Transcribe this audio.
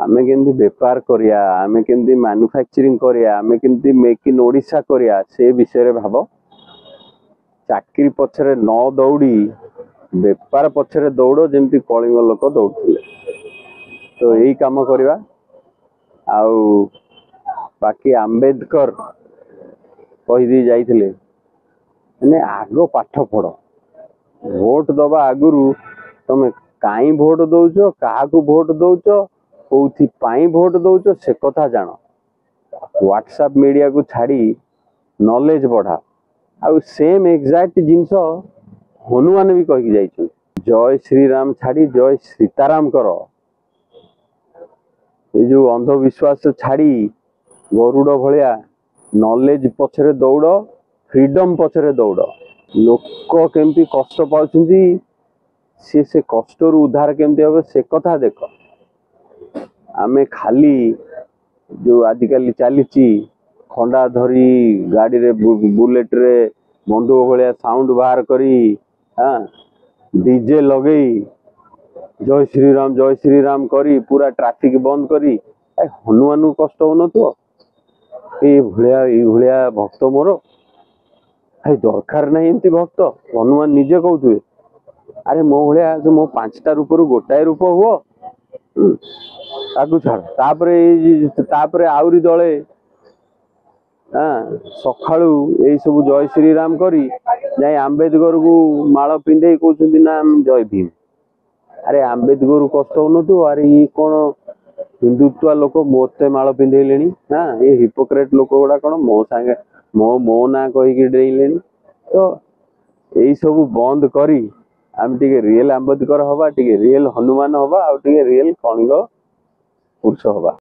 आमे केमती बेपार करिया आमे केमती मैन्युफैक्चरिंग करिया आमे केमती मेक इन ओडिशा करिया से विषय रे भाबो। चाकरी पछरे न दौड़ी बेपार पछरे दौड़ जेमती कलिंग लोक दौड़ुले तो यही काम करवा। आउ बाकी आंबेडकर कहीदी जाइथिले माने आगो पाठ पढ़ भोट दबा आगुरु तमे काई भोट दौचो काहाकू भोट दौचो कोथि पाई भोट दौचो से कथा जान। व्हाट्सएप मीडिया को छाड़ी नॉलेज बढ़ा आउ सेम एग्जैक्ट जिनस हनुमान भी कही जाइछन जय श्री राम छाड़ी जय सीताराम करो। ये जो अंधविश्वास छाड़ी गरुड़ भलिया नॉलेज पछरे दौड़ फ्रीडम पछरे दौड़। लोक केमती कष्ट पाउछंती से कष्ट रु उद्धार केमती होबे से कथा देख। आमे खाली जो आजिकल चली खंडा धरी गाड़ी रे बुलेट रे बंदूक भलिया साउंड बाहर करी हाँ डीजे लगई जय श्री राम करी पूरा ट्रैफिक बंद करी हनुमान कष्ट हो तो ये भलिया भक्त मोर भाई दरकार नहीं एमती भक्त। हनुमान निजे कहते अरे मो भाया जो मो 5टा रूप गोटाए रूप हुआ ताकू छाड़ तापरे आउरी दले हाँ सखाळू यही सब जय श्री राम करी जाए आंबेडकर को माल पिंधे कहते ना जय भीम। अरे आंबेडकर कष्ट हो तो अरे ये कौन हिंदुत्व लोक मते माल पिंधेले हाँ ये हिपोक्रेट लोक गुड़ा कौन मो सांगे मो ना कहीकि डेले तो यही सब बंद करी आम टे रियल आंबेडकर हवा टे रियल हनुमान हवा आउ टे रियल कलिंग पुरुष हवा।